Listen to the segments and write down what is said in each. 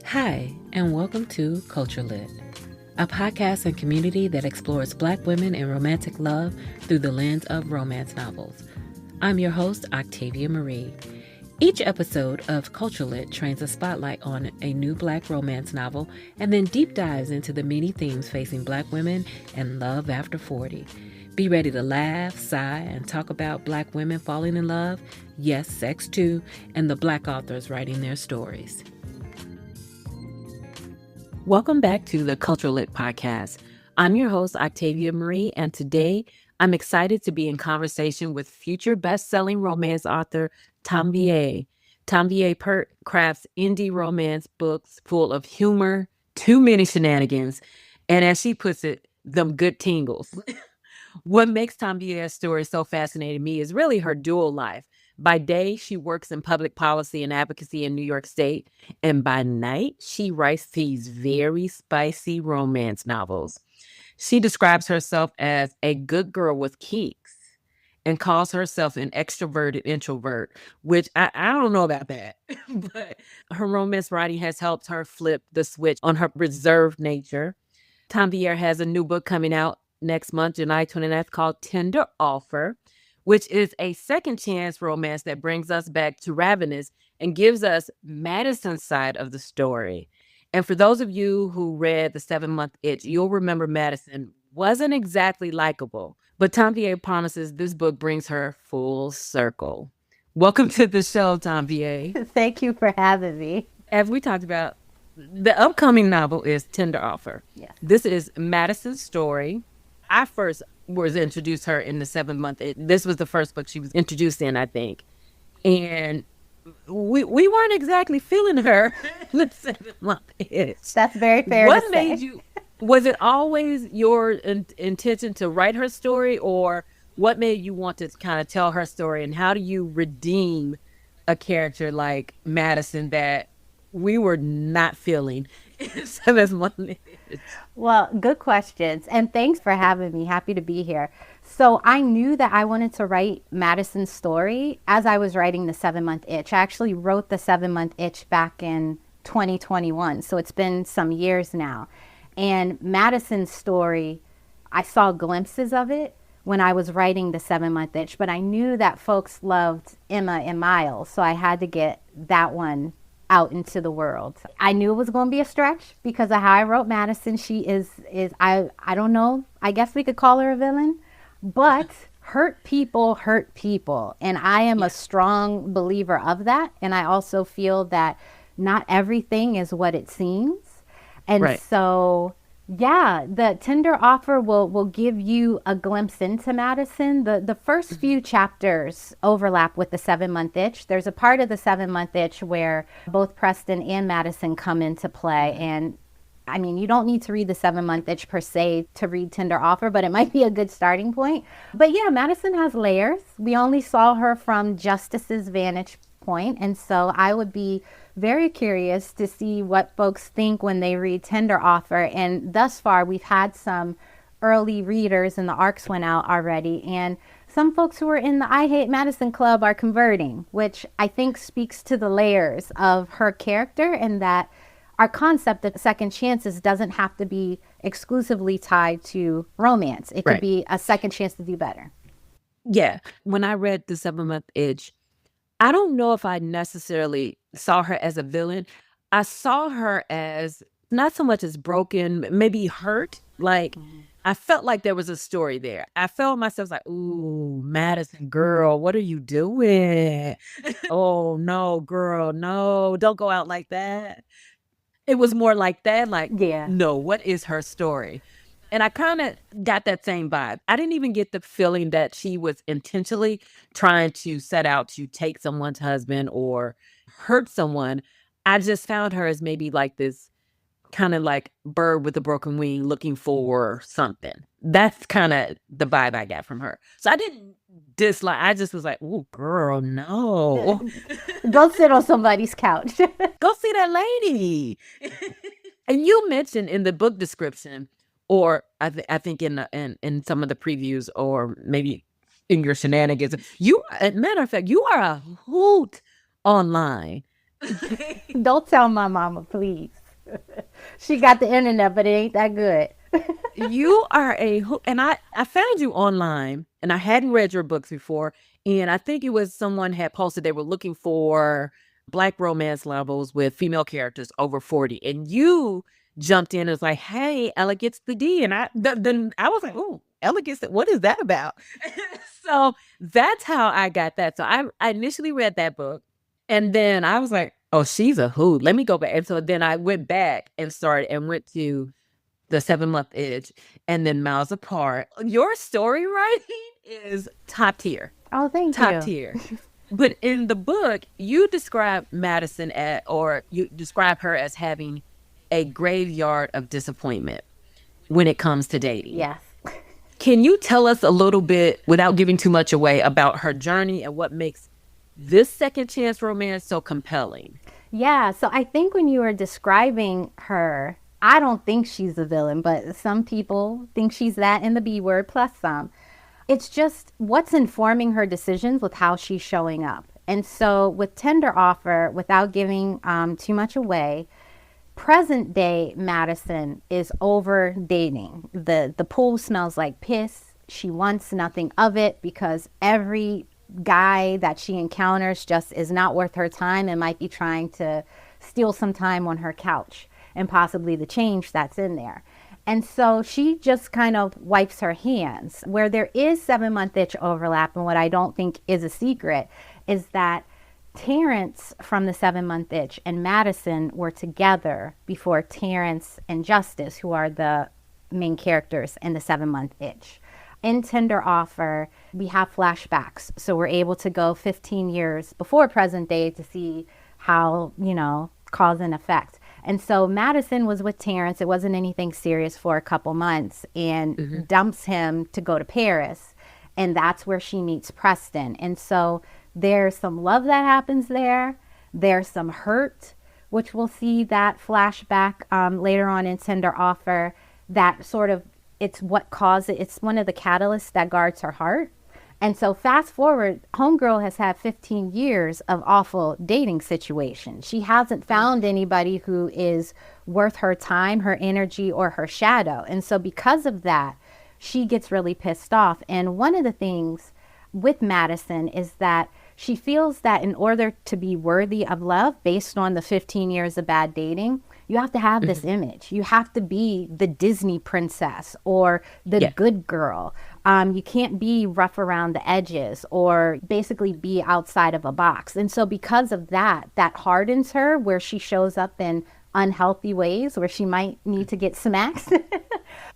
Hi, and welcome to Culture Lit, a podcast and community that explores Black women and romantic love through the lens of romance novels. I'm your host, Octavia Marie. Each episode of Culture Lit trains a spotlight on a new Black romance novel and then deep dives into the many themes facing Black women and love after 40. Be ready to laugh, sigh, and talk about Black women falling in love, yes, sex too, and the Black authors writing their stories. Welcome back to the Culture Lit podcast. I'm your host, Octavia Marie, and today I'm excited to be in conversation with future best-selling romance author Tanvier. Tanvier Peart crafts indie romance books full of humor, too many shenanigans, and as she puts it, them good tingles. What makes Tanvier's story so fascinating to me is really her dual life. By day, she works in public policy and advocacy in New York State. And by night, she writes these very spicy romance novels. She describes herself as a good girl with kinks and calls herself an extroverted introvert, which I don't know about that. But her romance writing has helped her flip the switch on her reserved nature. Tanvier has a new book coming out next month, July 29th, called Tender Offer, which is a second chance romance that brings us back to Ravenous and gives us Madison's side of the story. And for those of you who read The 7-Month Itch, you'll remember Madison wasn't exactly likable, but Tanvier promises this book brings her full circle. Welcome to the show, Tanvier. Thank you for having me. As we talked about, the upcoming novel is Tender Offer. Yes. This is Madison's story. I first was introduced her in The 7-Month Itch. This was the first book she was introduced in, I think. And we weren't exactly feeling her in The 7-Month Itch. That's very fair What to made say. you, was it always your intention to write her story, or what made you want to kind of tell her story, and how do you redeem a character like Madison that we were not feeling in 7-Month Itch? Well, good questions. And thanks for having me. Happy to be here. So I knew that I wanted to write Madison's story as I was writing The 7-Month Itch. I actually wrote The 7-Month Itch back in 2021. So it's been some years now. And Madison's story, I saw glimpses of it when I was writing The 7-Month Itch, but I knew that folks loved Emma and Miles. So I had to get that one out into the world. I knew it was going to be a stretch because of how I wrote Madison. She is I don't know, I guess we could call her a villain, but hurt people. And I am a strong believer of that. And I also feel that not everything is what it seems. And Right. so, yeah, the Tender Offer will give you a glimpse into Madison. The first few chapters overlap with The 7-Month Itch. There's a part of The 7-Month Itch where both Preston and Madison come into play. And I mean, you don't need to read The 7-Month Itch per se to read Tender Offer, but it might be a good starting point. But yeah, Madison has layers. We only saw her from Justice's vantage point, and so I would be very curious to see what folks think when they read Tender Offer. And thus far, we've had some early readers and the ARCs went out already. And some folks who are in the I Hate Madison Club are converting, which I think speaks to the layers of her character, and that our concept of second chances doesn't have to be exclusively tied to romance. It could Right. be a second chance to do better. Yeah. When I read The 7-Month Itch, I don't know if I necessarily saw her as a villain. I saw her as not so much as broken, maybe hurt. Like, I felt like there was a story there. I felt myself like, ooh, Madison, girl, what are you doing? Oh, no, girl, no, don't go out like that. It was more like that, like, Yeah. no, what is her story? And I kind of got that same vibe. I didn't even get the feeling that she was intentionally trying to set out to take someone's husband or hurt someone. I just found her as maybe like this kind of like bird with a broken wing looking for something. That's kind of the vibe I got from her. So I didn't dislike, I just was like, oh, girl, no. Go sit on somebody's couch. Go see that lady. And you mentioned in the book description, or I think in some of the previews, or maybe in your shenanigans, you, as a matter of fact, you are a hoot online. Don't tell my mama, please. She got the internet, but it ain't that good. You are and I found you online and I hadn't read your books before. And I think it was someone had posted they were looking for Black romance novels with female characters over 40. And you jumped in and was like, hey, Ella gets the D. And then I was like, oh, Ella gets it. What is that about? So that's how I got that. So I initially read that book. And then I was like, oh, she's a who. Let me go back. And so then I went back and went to the 7-month itch, and then Miles Apart. Your story writing is top tier. Oh, thank Top you. tier. But in the book, you describe Madison or you describe her as having a graveyard of disappointment when it comes to dating. Yes. Can you tell us a little bit, without giving too much away, about her journey and what makes this second chance romance so compelling? Yeah. So I think when you were describing her, I don't think she's a villain, but some people think she's that in the B word plus some. It's just what's informing her decisions with how she's showing up. And so with Tender Offer, without giving too much away, present day Madison is over dating. The pool smells like piss. She wants nothing of it because every guy that she encounters just is not worth her time and might be trying to steal some time on her couch and possibly the change that's in there. And so she just kind of wipes her hands. Where there is 7-month itch overlap, and what I don't think is a secret, is that Terrence from the 7-month itch and Madison were together before Terrence and Justice, who are the main characters in the 7-month itch. In Tender Offer, we have flashbacks. So we're able to go 15 years before present day to see how, cause and effect. And so Madison was with Terrence. It wasn't anything serious for a couple months and dumps him to go to Paris. And that's where she meets Preston. And so there's some love that happens there. There's some hurt, which we'll see that flashback later on in Tender Offer. That sort of, it's what caused it. It's one of the catalysts that guards her heart. And so fast forward, Homegirl has had 15 years of awful dating situations. She hasn't found anybody who is worth her time, her energy, or her shadow. And so because of that, she gets really pissed off. And one of the things with Madison is that she feels that in order to be worthy of love, based on the 15 years of bad dating, you have to have this image. You have to be the Disney princess or the good girl. You can't be rough around the edges or basically be outside of a box. And so because of that, that hardens her where she shows up in unhealthy ways where she might need to get smacked.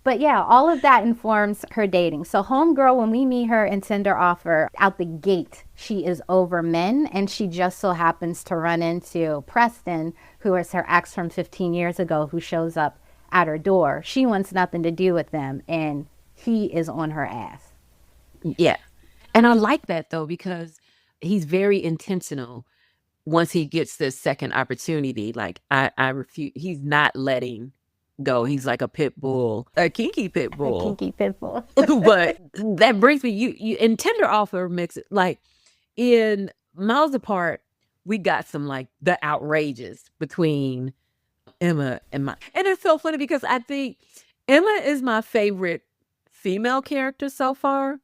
But yeah, all of that informs her dating. So Homegirl, when we meet her in Tender Offer, out the gate, she is over men, and she just so happens to run into Preston, who is her ex from 15 years ago, who shows up at her door. She wants nothing to do with them, and he is on her ass. Yeah. And I like that, though, because he's very intentional once he gets this second opportunity. Like, I refuse. He's not letting go. He's like a pit bull, a kinky pit bull. A kinky pit bull. But that brings me, you in Tender Offer mix it, like in Miles Apart, we got some like the outrages between Emma and and it's so funny because I think Emma is my favorite female character so far,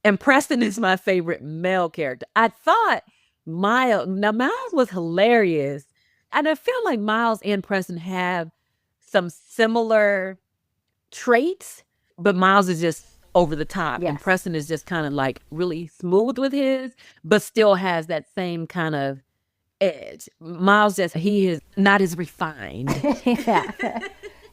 and Preston is my favorite male character. I thought Miles was hilarious, and I feel like Miles and Preston have some similar traits, but Miles is just over the top, and Preston is just kind of like really smooth with his, but still has that same kind of edge. Miles he is not as refined.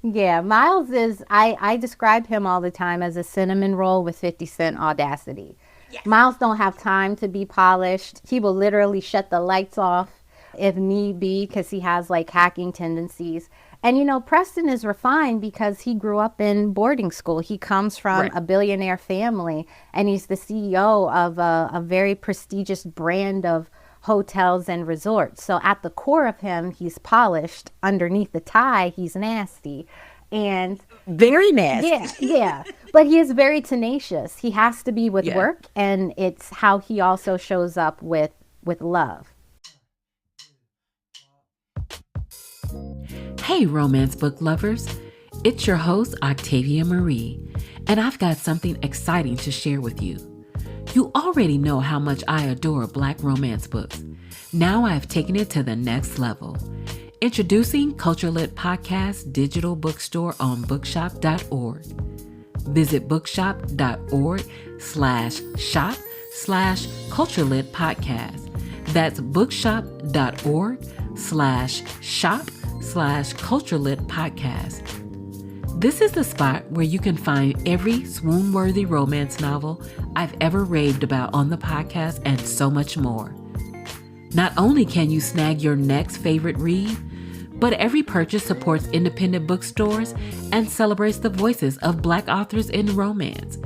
Yeah, Miles is, I describe him all the time as a cinnamon roll with 50 Cent audacity. Yes. Miles don't have time to be polished. He will literally shut the lights off if need be because he has like hacking tendencies. And, Preston is refined because he grew up in boarding school. He comes from a billionaire family, and he's the CEO of a very prestigious brand of hotels and resorts. So at the core of him, he's polished. Underneath the tie, he's nasty. And very nasty. Yeah. But he is very tenacious. He has to be with work, and it's how he also shows up with love. Hey, romance book lovers. It's your host, Octavia Marie, and I've got something exciting to share with you. You already know how much I adore Black romance books. Now I've taken it to the next level. Introducing Culture Lit Podcast digital bookstore on bookshop.org. Visit bookshop.org/shop/Culture Lit Podcast. That's bookshop.org/shop/Culture Lit Podcast. This is the spot where you can find every swoon-worthy romance novel I've ever raved about on the podcast and so much more. Not only can you snag your next favorite read, but every purchase supports independent bookstores and celebrates the voices of Black authors in romance.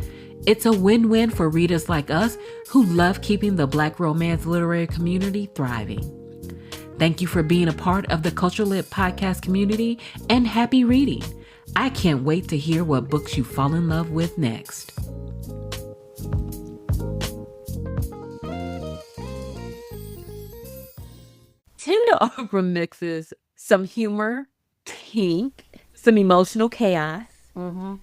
It's a win-win for readers like us who love keeping the Black romance literary community thriving. Thank you for being a part of the Culture Lit Podcast community, and happy reading. I can't wait to hear what books you fall in love with next. Tender Offer mixes some humor, kink, some emotional chaos.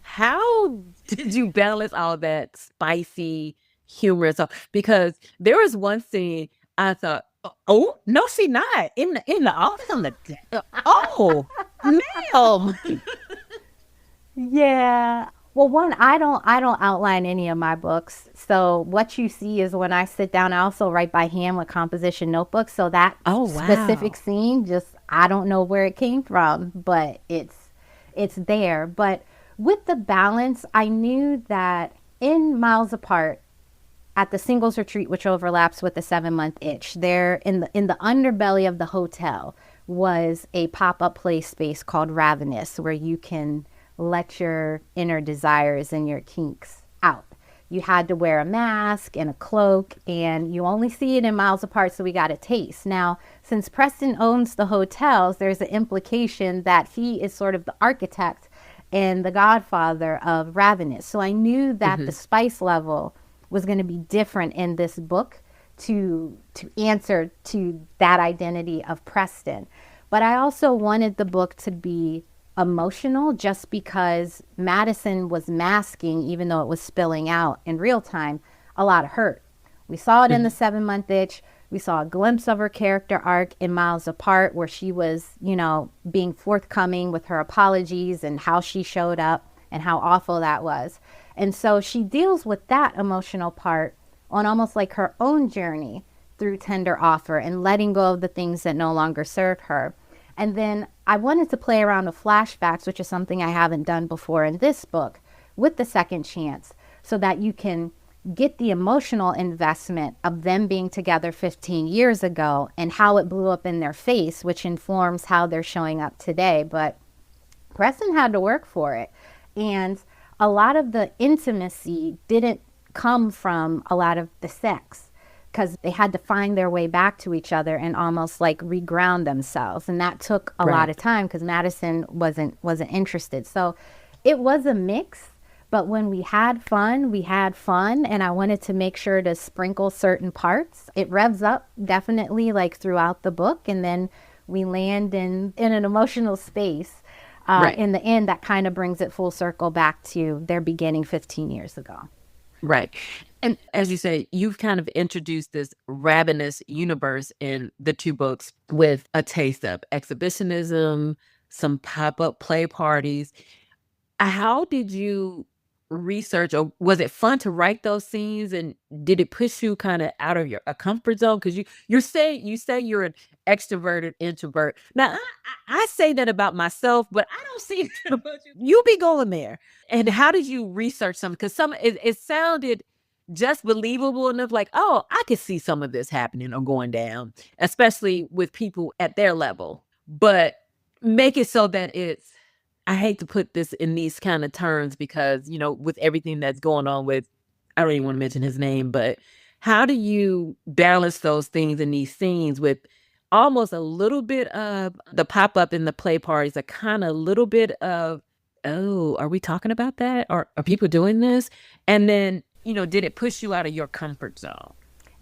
How did you balance all that spicy humor? So, because there was one scene I thought, oh no, she not in the office on the oh, ma'am. Yeah. Well, one, I don't outline any of my books. So what you see is when I sit down, I also write by hand with composition notebooks. So that specific scene, just I don't know where it came from, but it's there. But with the balance, I knew that in Miles Apart, at the singles retreat, which overlaps with the 7-month itch, there in the underbelly of the hotel was a pop-up play space called Ravenous, where you can let your inner desires and your kinks out. You had to wear a mask and a cloak, and you only see it in Miles Apart, so we got a taste. Now, since Preston owns the hotels, there's an implication that he is sort of the architect and the godfather of Ravenous. So I knew that the spice level was going to be different in this book to answer to that identity of Preston. But I also wanted the book to be emotional, just because Madison was masking, even though it was spilling out in real time, a lot of hurt. We saw it in the 7-month itch. We saw a glimpse of her character arc in Miles Apart, where she was, being forthcoming with her apologies and how she showed up and how awful that was. And so she deals with that emotional part on almost like her own journey through Tender Offer and letting go of the things that no longer served her. And then I wanted to play around with flashbacks, which is something I haven't done before in this book, with the second chance, so that you can get the emotional investment of them being together 15 years ago and how it blew up in their face, which informs how they're showing up today. But Preston had to work for it. And a lot of the intimacy didn't come from a lot of the sex, because they had to find their way back to each other and almost like reground themselves. And that took a lot of time because Madison wasn't interested. So it was a mix, but when we had fun, and I wanted to make sure to sprinkle certain parts. It revs up definitely like throughout the book, and then we land in an emotional space in the end that kind of brings it full circle back to their beginning 15 years ago. Right. And as you say, you've kind of introduced this Ravenous universe in the two books with a taste of exhibitionism, some pop-up play parties. How did you research, or was it fun to write those scenes, and did it push you kind of out of a comfort zone? Because you say you're an extroverted introvert. Now I say that about myself, but I don't see it about you. You be going there. And how did you research some? Because it sounded just believable enough, like, oh, I could see some of this happening or going down, especially with people at their level. But make it so that I hate to put this in these kind of terms because, with everything that's going on with, I don't even want to mention his name, but how do you balance those things in these scenes with almost a little bit of the pop-up in the play parties, a kind of little bit of, oh, are we talking about that? Or are people doing this? And then, did it push you out of your comfort zone?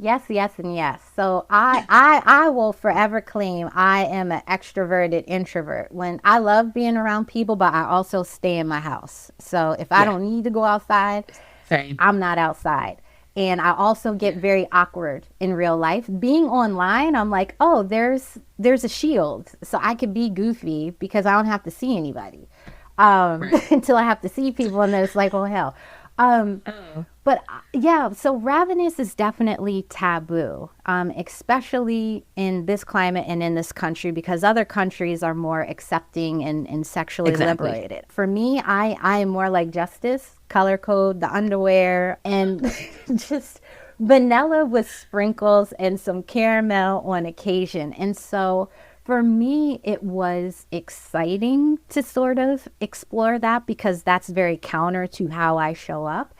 Yes, yes, and yes. So I will forever claim I am an extroverted introvert. When I love being around people, but I also stay in my house. So if I Yeah. don't need to go outside, Same. I'm not outside. And I also get very awkward in real life. Being online, I'm like, oh, there's a shield, so I could be goofy because I don't have to see anybody Right. until I have to see people, and then it's like, oh hell. Um, Oh. but yeah, so ravenous is definitely taboo, especially in this climate and in this country because other countries are more accepting and sexually Exactly. liberated. For me, I am more like justice, color code, the underwear, and just vanilla with sprinkles and some caramel on occasion. And so for me, it was exciting to sort of explore that because that's very counter to how I show up.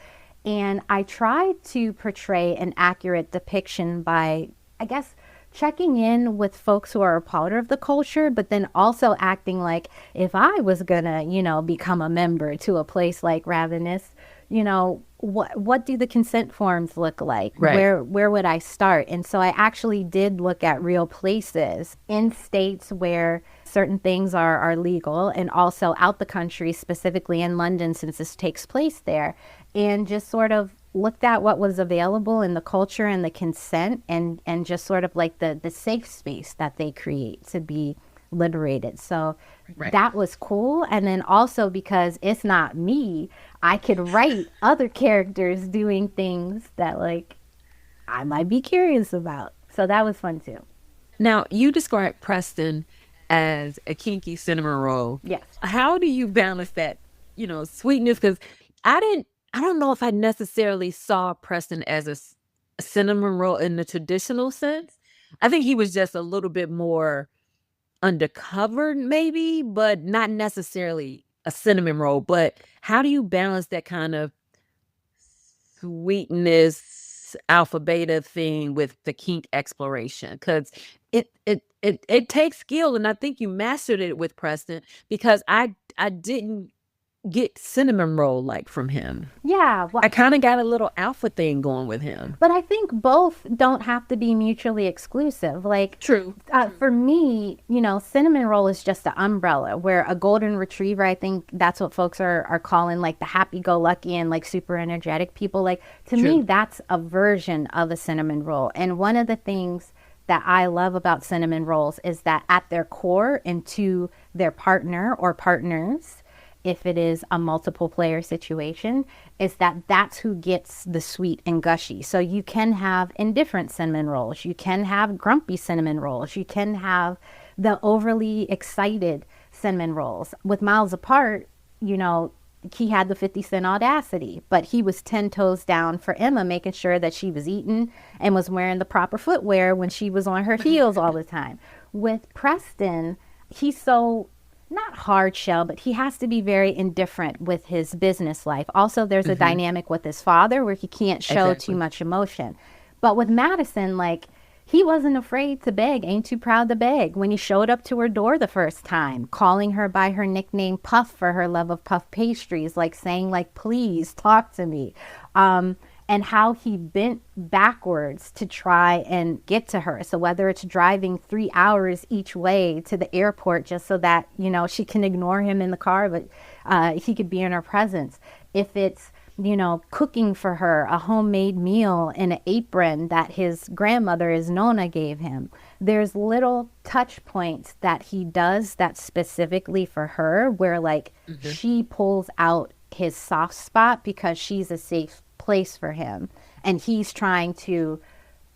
And I tried to portray an accurate depiction by, I guess, checking in with folks who are a part of the culture, but then also acting like if I was gonna, become a member to a place like Ravenous, what do the consent forms look like? Right. Where would I start? And so I actually did look at real places in states where certain things are legal and also out the country, specifically in London since this takes place there, and just sort of looked at what was available in the culture and the consent and just sort of like the safe space that they create to be liberated. So Right. that was cool. And then also because it's not me, I could write other characters doing things that like I might be curious about. So that was fun too. Now, you described Preston as a kinky cinnamon roll. Yes. How do you balance that, sweetness? Because I didn't, I don't know if I necessarily saw Preston as a cinnamon roll in the traditional sense. I think he was just a little bit more undercover, maybe, but not necessarily a cinnamon roll. But how do you balance that kind of sweetness alpha beta thing with the kink exploration? Because it takes skill, and I think you mastered it with Preston because I didn't get cinnamon roll like from him. Yeah. I Well, kind of got a little alpha thing going with him. but I think both don't have to be mutually exclusive. Like, True. for me, cinnamon roll is just an umbrella where a golden retriever, I think that's what folks are calling like the happy go lucky and like super energetic people. Like, to me, True. that's a version of a cinnamon roll. And one of the things that I love about cinnamon rolls is that at their core and to their partner or partners, if it is a multiple player situation, is that that's who gets the sweet and gushy. So you can have indifferent cinnamon rolls, you can have grumpy cinnamon rolls, you can have the overly excited cinnamon rolls. With Miles Apart, you know, he had the 50 Cent audacity, but he was 10 toes down for Emma, making sure that she was eating and was wearing the proper footwear when she was on her heels all the time. With Preston, he's so not hard shell, but he has to be very indifferent with his business life. Also, there's a Hmm. dynamic with his father where he can't show too Exactly. much emotion. But with Madison, like, he wasn't afraid to beg, ain't too proud to beg. When he showed up to her door the first time, calling her by her nickname Puff for her love of puff pastries, like saying, like, please talk to me. And how he bent backwards to try and get to her. So whether it's driving 3 hours each way to the airport just so that, she can ignore him in the car, but he could be in her presence. If it's, cooking for her a homemade meal in an apron that his grandmother, his Nona, gave him. There's little touch points that he does that's specifically for her where like Hmm. she pulls out his soft spot because she's a safe place for him and he's trying to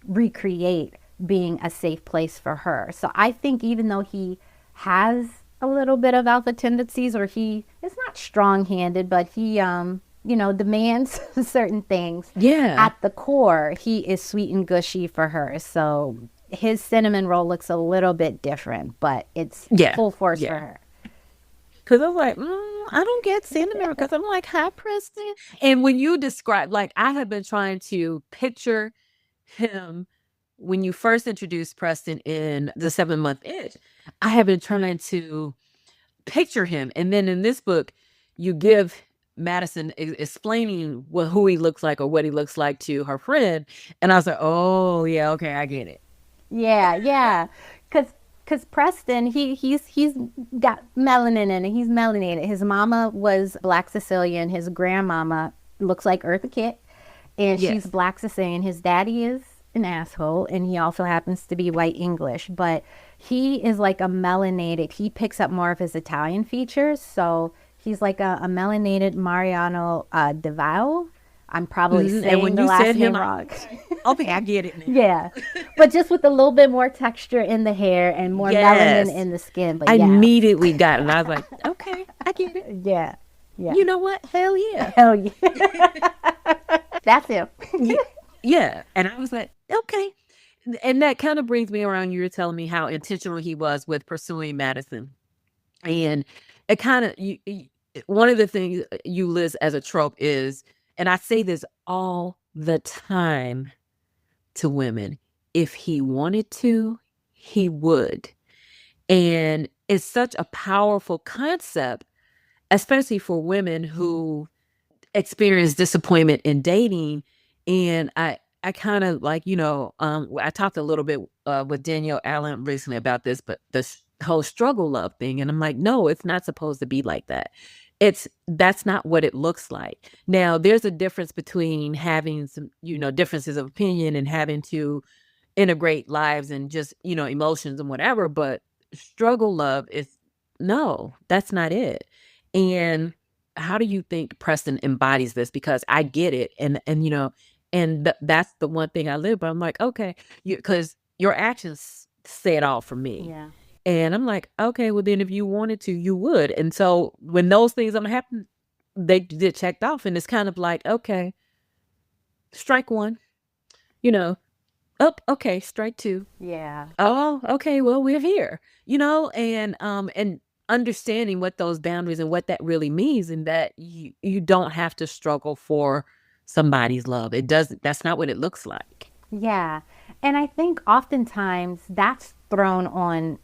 recreate being a safe place for her. So I think even though he has a little bit of alpha tendencies or he is not strong-handed but he demands certain things, Yeah. at the core he is sweet and gushy for her. So his cinnamon roll looks a little bit different but it's Yeah. full force for Yeah. her. Because I was like, I don't get cinnamon because I'm like, hi, Preston. And when you describe, like, I have been trying to picture him when you first introduced Preston in the 7 month itch. I have been trying to picture him. And then in this book, you give Madison explaining who he looks like or what he looks like to her friend. And I was like, oh, yeah, okay, I get it. Yeah, yeah. Cause Preston, he's got melanin in it. He's melanated. His mama was Black Sicilian. His grandmama looks like Eartha Kitt, and she's Yes. Black Sicilian. His daddy is an asshole, and he also happens to be white English. But he is like a melanated. He picks up more of his Italian features, so he's like a melanated Mariano Devao. I'm probably And saying when the you last said name him, wrong. okay, I get it now. Yeah, but just with a little bit more texture in the hair and more Yes. melanin in the skin. But I yeah, immediately got it. And I was like, okay, I get it. yeah, yeah. You know what? Hell yeah. Hell yeah, that's him. Yeah. And I was like, okay. And that kind of brings me around. You were telling me how intentional he was with pursuing Madison. And it kind of, one of the things you list as a trope is, and I say this all the time to women, if he wanted to, he would. And it's such a powerful concept, especially for women who experience disappointment in dating. And I kind of like, I talked a little bit with Danielle Allen recently about this, but the whole struggle love thing. And I'm like, no, it's not supposed to be like that. That's not what it looks like. Now, there's a difference between having some, differences of opinion and having to integrate lives and just, emotions and whatever. But struggle love is no, that's not it. And how do you think Preston embodies this? Because I get it. And that's the one thing I live by. I'm like, okay, because your actions say it all for me. Yeah, And I'm like, okay, well then if you wanted to, you would. And so when those things don't happen, they get checked off. And it's kind of like, okay, strike one, okay, strike two. yeah, Oh, okay, well, we're here, and understanding what those boundaries and what that really means, and that you don't have to struggle for somebody's love. That's not what it looks like. yeah. And I think oftentimes that's thrown on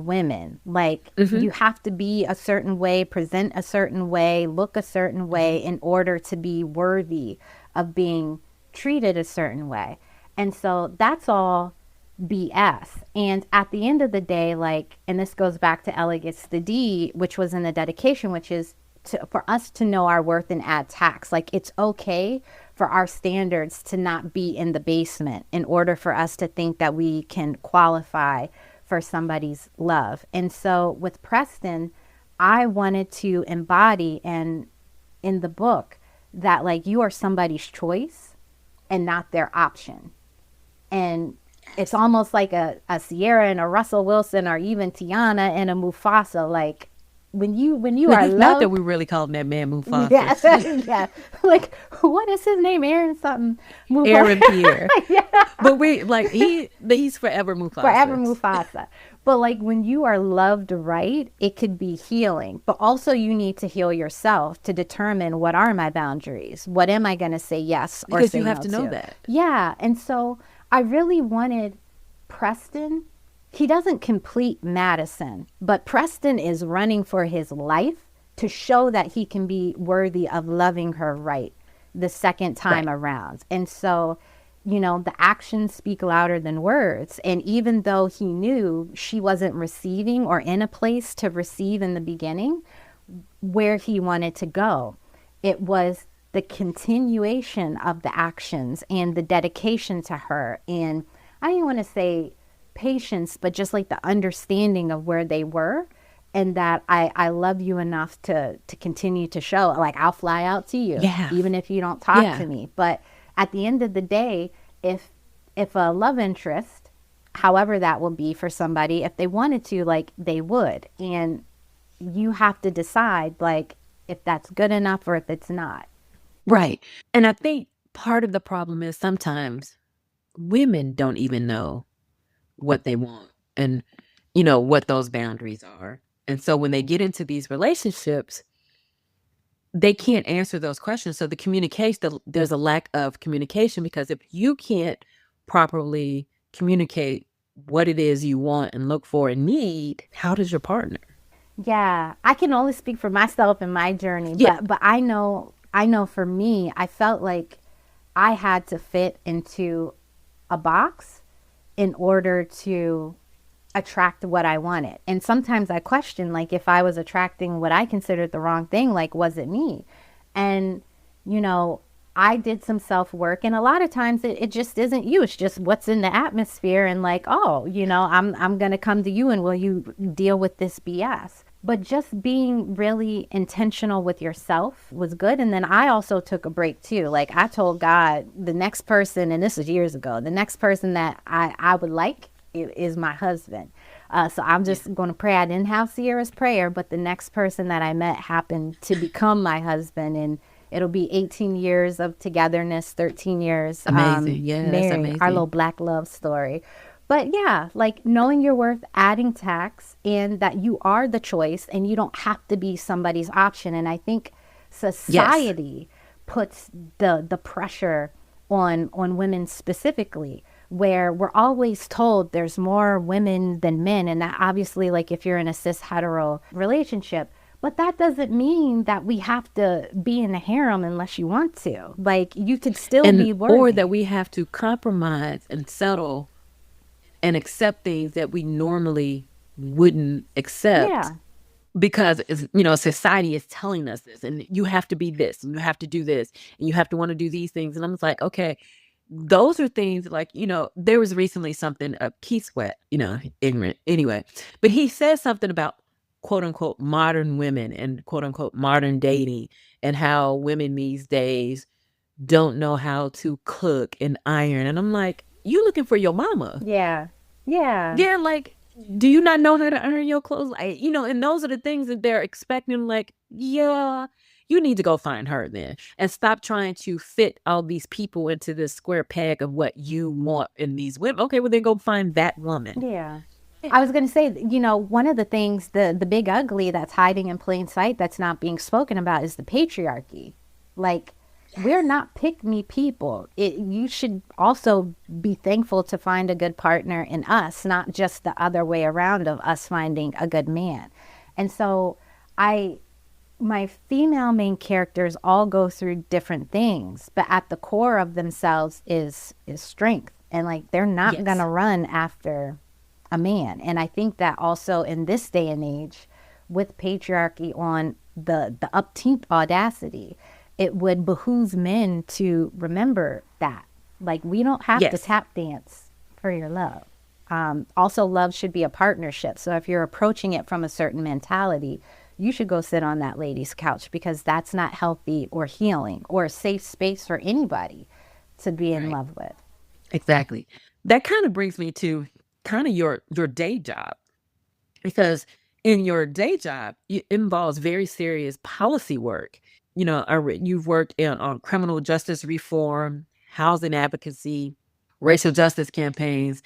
women. Like Mhm. you have to be a certain way, present a certain way, look a certain way in order to be worthy of being treated a certain way. And so that's all BS. And at the end of the day, like, and this goes back to Elegance the D, which was in the dedication, which is for us to know our worth and add tax. Like, it's okay for our standards to not be in the basement in order for us to think that we can qualify for somebody's love. And so with Preston, I wanted to embody and in the book that like you are somebody's choice and not their option. And it's almost like a Sierra and a Russell Wilson, or even Tiana and a Mufasa. Like when you are Not that loved, we really called that man Mufasa. yeah, yeah. Like what is his name? Aaron something. Aaron Pierre. Yeah, But he's forever Mufasa. forever Mufasa. But like when you are loved right, it could be healing. But also you need to heal yourself to determine what are my boundaries. What am I going to say yes or Because say you have no to know that. Yeah, and so I really wanted Preston. He doesn't complete Madison, but Preston is running for his life to show that he can be worthy of loving her right the second time Right. around. And so, the actions speak louder than words. And even though he knew she wasn't receiving or in a place to receive in the beginning where he wanted to go, it was the continuation of the actions and the dedication to her. And I don't want to say patience, but just like the understanding of where they were, and that I love you enough to continue to show, like, I'll fly out to you, Yeah. even if you don't talk Yeah. to me. But at the end of the day, if a love interest, however that will be for somebody, if they wanted to, like, they would. And you have to decide, like, if that's good enough or if it's not. Right. And I think part of the problem is sometimes women don't even know what they want and, what those boundaries are. And so when they get into these relationships, they can't answer those questions. So there's a lack of communication, because if you can't properly communicate what it is you want and look for and need, how does your partner? Yeah, I can only speak for myself and my journey, Yeah. but I know for me, I felt like I had to fit into a box in order to attract what I wanted. And sometimes I question, like, if I was attracting what I considered the wrong thing, like, was it me? And, you know, I did some self work, and a lot of times it just isn't you. It's just what's in the atmosphere, and like, oh, I'm gonna come to you, and will you deal with this BS? But just being really intentional with yourself was good. And then I also took a break too. Like, I told God, the next person, and this was years ago, the next person that I would like is my husband. So I'm Yeah. just going to pray. I didn't have Sierra's prayer, but the next person that I met happened to become my husband. And it'll be 18 years of togetherness, 13 years Amazing. Yeah, that's married, our little amazing. black love story. But yeah, like knowing your worth, adding tax, and that you are the choice and you don't have to be somebody's option. And I think Yes. society puts the pressure on women specifically, where we're always told there's more women than men, and that obviously, like, if you're in a cis hetero relationship, but that doesn't mean that we have to be in a harem unless you want to. Like, you could still And be or that worthy. we have to compromise and settle and accept things that we normally wouldn't accept Yeah. because society is telling us this, and you have to be this and you have to do this and you have to want to do these things. And I'm just like, okay, those are things like, there was recently something Keith Sweat, ignorant anyway, but he says something about quote unquote modern women and quote unquote modern dating, and how women these days don't know how to cook and iron. And I'm like, you looking for your mama. Yeah. Yeah. Yeah, like, do you not know how to iron your clothes? And those are the things that they're expecting. Like, yeah, you need to go find her then, and stop trying to fit all these people into this square peg of what you want in these women. Okay, well then go find that woman. Yeah. Yeah. I was going to say, one of the things, the big ugly that's hiding in plain sight that's not being spoken about is the patriarchy. Like, we're Yes. not pick me people. You should also be thankful to find a good partner in us, not just the other way around of us finding a good man. And so I my female main characters all go through different things, but at the core of themselves is strength. And like, they're not going to Yes. run after a man. And I think that also in this day and age, with patriarchy on the upteenth audacity, it would behoove men to remember that. Like, we don't have to Yes. tap dance for your love. Also, love should be a partnership. So if you're approaching it from a certain mentality, you should go sit on that lady's couch, because that's not healthy or healing or a safe space for anybody to be in Right. love with. Exactly. That kind of brings me to kind of your day job, because in your day job it involves very serious policy work. You've worked on criminal justice reform, housing advocacy, racial justice campaigns,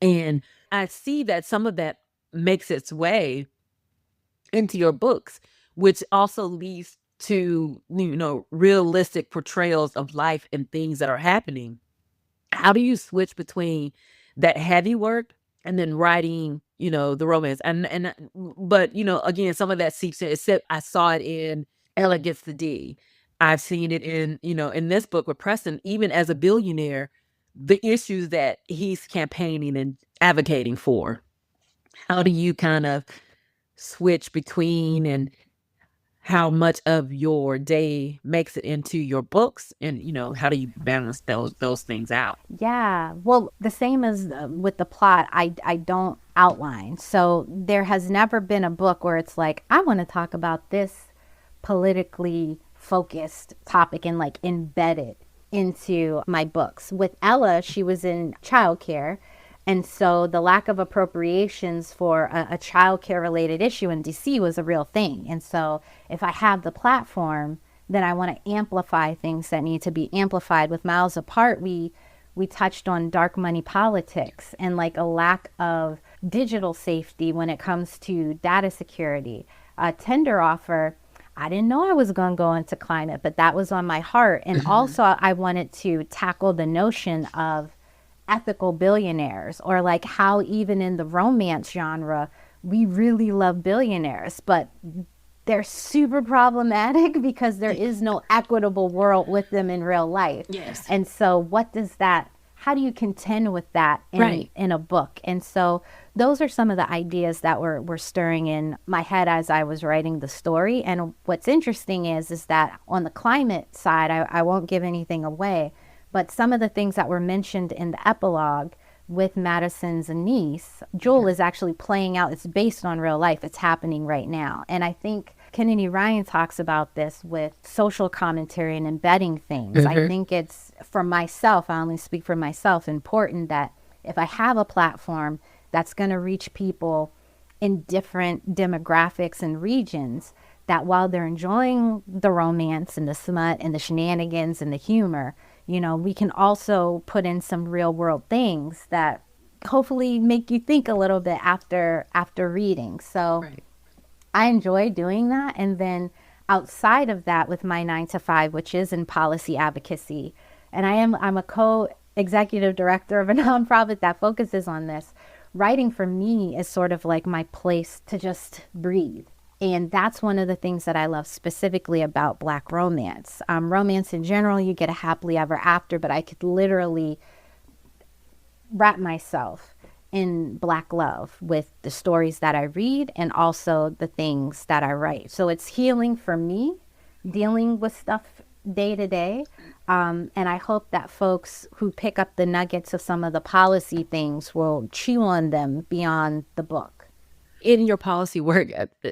and I see that some of that makes its way into your books, which also leads to realistic portrayals of life and things that are happening. How do you switch between that heavy work and then writing, the romance? But again, some of that seeps in. Except I saw it in Ella Gets the D. I've seen it in this book with Preston. Even as a billionaire, the issues that he's campaigning and advocating for. How do you kind of switch between, and how much of your day makes it into your books, and how do you balance those things out? Yeah. Well, the same as with the plot, I don't outline. So there has never been a book where it's like, I want to talk about this politically focused topic and like embed it into my books. With Ella, she was in childcare. And so the lack of appropriations for a child care related issue in DC was a real thing. And so if I have the platform, then I want to amplify things that need to be amplified. With Miles Apart, we touched on dark money politics and like a lack of digital safety when it comes to data security. A tender offer, I didn't know I was going to go into climate, but that was on my heart. And Mhm. also, I wanted to tackle the notion of ethical billionaires, or like how even in the romance genre, we really love billionaires, but they're super problematic because there is no equitable world with them in real life. Yes. And so what does that, how do you contend with that in a book? And so those are some of the ideas that were stirring in my head as I was writing the story. And what's interesting is that on the climate side, I won't give anything away, but some of the things that were mentioned in the epilogue with Madison's niece, Jewel, is actually playing out. It's based on real life. It's happening right now. And I think Kennedy Ryan talks about this with social commentary and embedding things. I think it's, for myself, I only speak for myself, important that if I have a platform that's going to reach people in different demographics and regions, that while they're enjoying the romance and the smut and the shenanigans and the humor, you know, we can also put in some real world things that hopefully make you think a little bit after reading. So I enjoy doing that. And then outside of that, with my 9 to 5, which is in policy advocacy, and I'm a co-executive director of a nonprofit that focuses on this. Writing for me is sort of like my place to just breathe. And that's one of the things that I love specifically about Black romance. Romance in general, you get a happily ever after, but I could literally wrap myself in Black love with the stories that I read and also the things that I write. So it's healing for me, dealing with stuff day to day. And I hope that folks who pick up the nuggets of some of the policy things will chew on them beyond the book. In your policy work,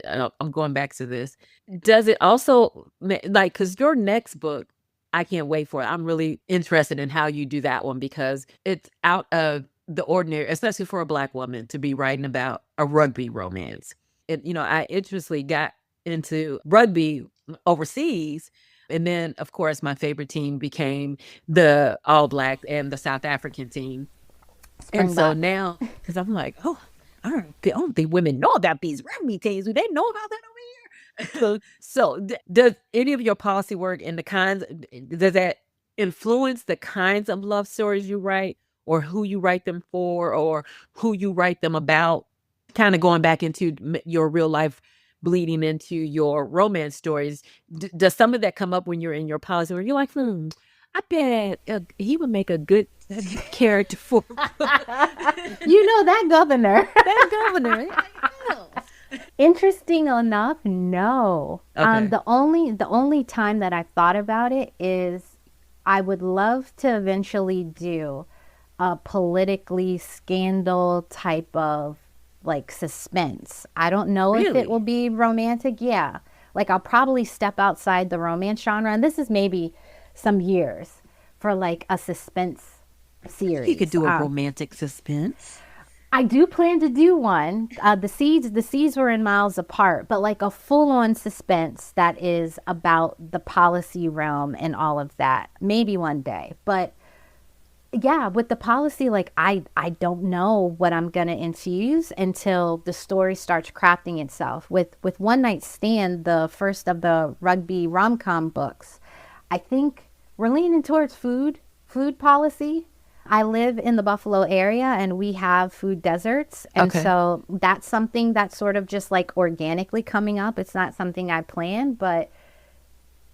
I'm going back to this. Does it also, like, because your next book, I can't wait for it. I'm really interested in how you do that one because it's out of the ordinary, especially for a Black woman to be writing about a rugby romance. You know, I interestingly got into rugby overseas. And then, of course, my favorite team became the All Blacks and the South African team. And so now, because I'm like, oh, I don't think women know about these rugby teams. Do they know about that over here? So does any of your policy work and the kinds, does that influence the kinds of love stories you write or who you write them for or who you write them about? Kind of going back into your real life, bleeding into your romance stories. Does some of that come up when you're in your policy where you're like, I bet he would make a good character for you know that governor. That governor. Interesting enough, no. Okay. The only time that I've thought about it is I would love to eventually do a politically scandal type of like suspense. I don't know if it will be romantic. Yeah. Like I'll probably step outside the romance genre, and this is maybe some years, for like a suspense series. You could do a romantic suspense. I do plan to do one. The seeds were in Miles Apart, but like a full-on suspense that is about the policy realm and all of that. Maybe one day. But yeah, with the policy, like I don't know what I'm gonna infuse until the story starts crafting itself. With One Night Stand, the first of the rugby rom-com books, I think we're leaning towards food policy. I live in the Buffalo area and we have food deserts. And so that's something that's sort of just like organically coming up. It's not something I planned, but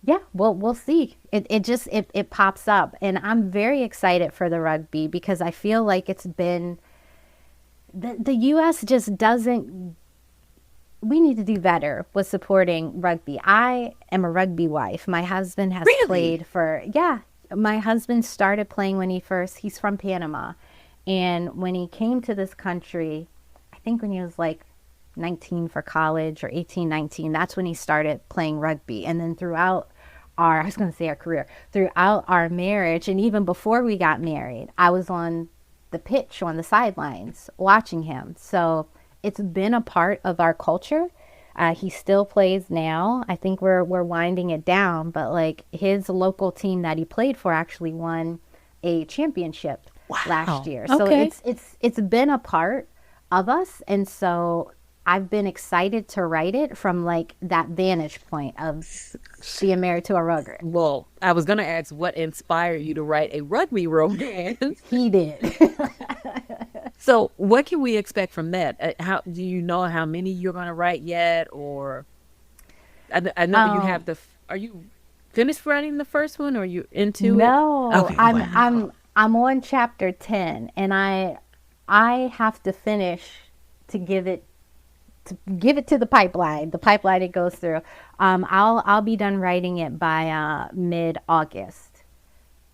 yeah, we'll see. It pops up. And I'm very excited for the rugby because I feel like it's been, the U.S. just doesn't, we need to do better with supporting rugby. I am a rugby wife. My husband has played for, my husband started playing when he's from Panama. And when he came to this country, I think when he was like 19 for college or 18, 19, that's when he started playing rugby. And then throughout our career, throughout our marriage, and even before we got married, I was on the pitch, on the sidelines, watching him. So it's been a part of our culture. He still plays now. I think we're winding it down, but like his local team that he played for actually won a championship last year. So it's been a part of us, and so I've been excited to write it from like that vantage point of being married to a rugger. Well, I was gonna ask what inspired you to write a rugby romance. He did. So what can we expect from that? How do you know how many you're going to write yet? Or I know you Um, have are you finished writing the first one or are you into it? no, Okay, wow. I'm on chapter 10, and I have to finish to give it to the pipeline it goes through. I'll be done writing it by mid August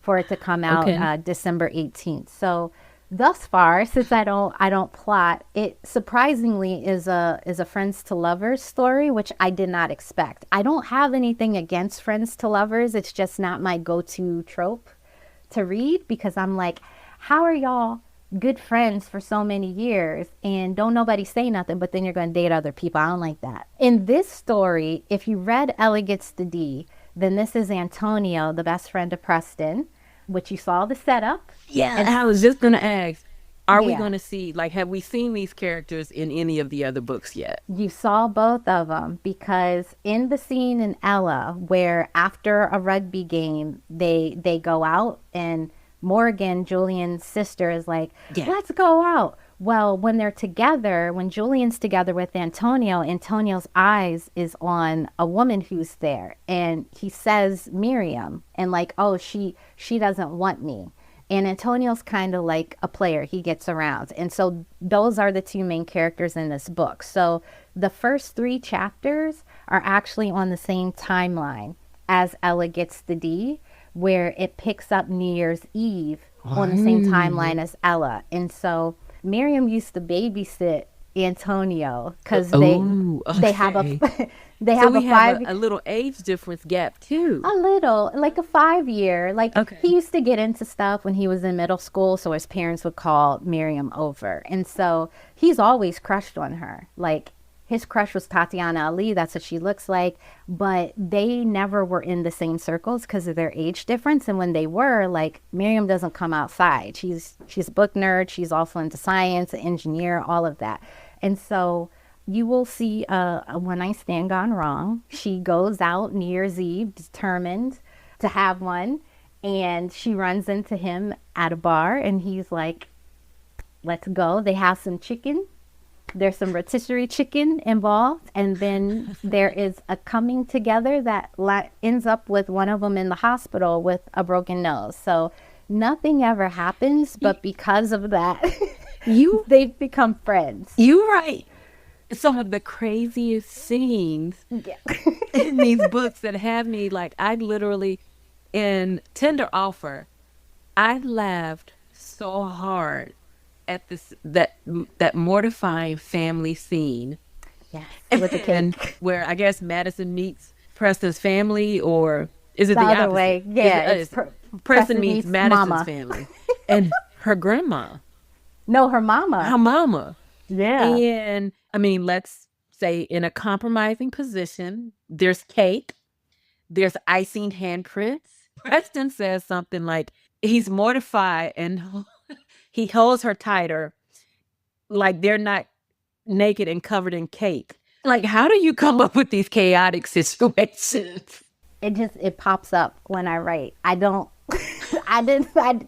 for it to come out Okay. December 18th. So thus far, since I don't plot, it surprisingly is a friends to lovers story, which I did not expect. I don't have anything against friends to lovers. It's just not my go-to trope to read, because I'm like, how are y'all good friends for so many years and don't nobody say nothing, but then you're going to date other people? I don't like that. In this story, if you read Ella Gets the D, then this is Antonio, the best friend of Preston, which you saw the setup. Yeah, And I was just going to ask, are we yeah, going to see, like, have we seen these characters in any of the other books yet? you saw both of them, because in the scene in Ella where after a rugby game they go out, and Morgan, Julian's sister, is like, Yeah. let's go out. Well, when they're together, when Julian's together with Antonio, Antonio's eyes is on a woman who's there, and he says Miriam, and like, oh, she doesn't want me. And Antonio's kind of like a player. He gets around. And so those are the two main characters in this book. So the first three chapters are actually on the same timeline as Ella Gets the D, where it picks up New Year's Eve on the same Mm. timeline as Ella. And so Miriam used to babysit Antonio because Oh, they have a okay. they So have a we have five a little age difference gap a too. little, like a 5 year. Like he Okay. used to get into stuff when he was in middle school, so his parents would call Miriam over. And so he's always crushed on her. Like his crush was Tatiana Ali, that's what she looks like. But they never were in the same circles because of their age difference. And when they were, like Miriam doesn't come outside. She's a book nerd, she's also into science, an engineer, all of that. And so you will see a one night stand gone wrong. She goes out New Year's Eve determined to have one, and she runs into him at a bar, and he's like, let's go. They have some chicken. There's some rotisserie chicken involved, and then there is a coming together that ends up with one of them in the hospital with a broken nose. So nothing ever happens, Y- but because of that, You they've become friends. you write some of the craziest scenes Yeah. in these books that have me like I literally in Tender Offer, I laughed so hard at that mortifying family scene Yes, with the and cake. where I guess Madison meets Preston's family, or is it The the other opposite? way, yeah, It's Preston Preston meets meets Madison's Mama. family and her grandma, No, her mama. her mama. Yeah. And I mean, let's say in a compromising position, there's cake, there's icing handprints. Preston says something like he's mortified and he holds her tighter, like they're not naked and covered in cake. Like, how do you come up with these chaotic situations? It pops up when I write. I don't. I didn't. Like,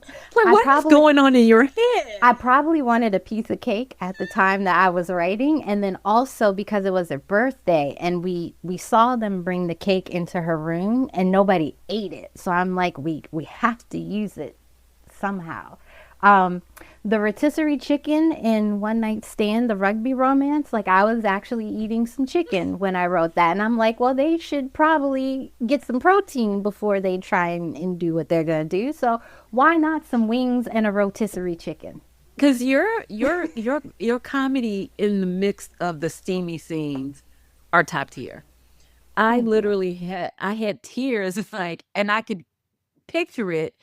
I what is probably going on in your head? I probably wanted a piece of cake at the time that I was writing, and then also because it was her birthday, and we saw them bring the cake into her room, and nobody ate it. So I'm like, we have to use it somehow. Um, the rotisserie chicken in One Night Stand, the rugby romance, like I was actually eating some chicken when I wrote that. And I'm like, well, they should probably get some protein before they try and do what they're going to do. So why not some wings and a rotisserie chicken? Because your comedy in the mix of the steamy scenes are top tier. Thank you. I had tears like, and I could picture it.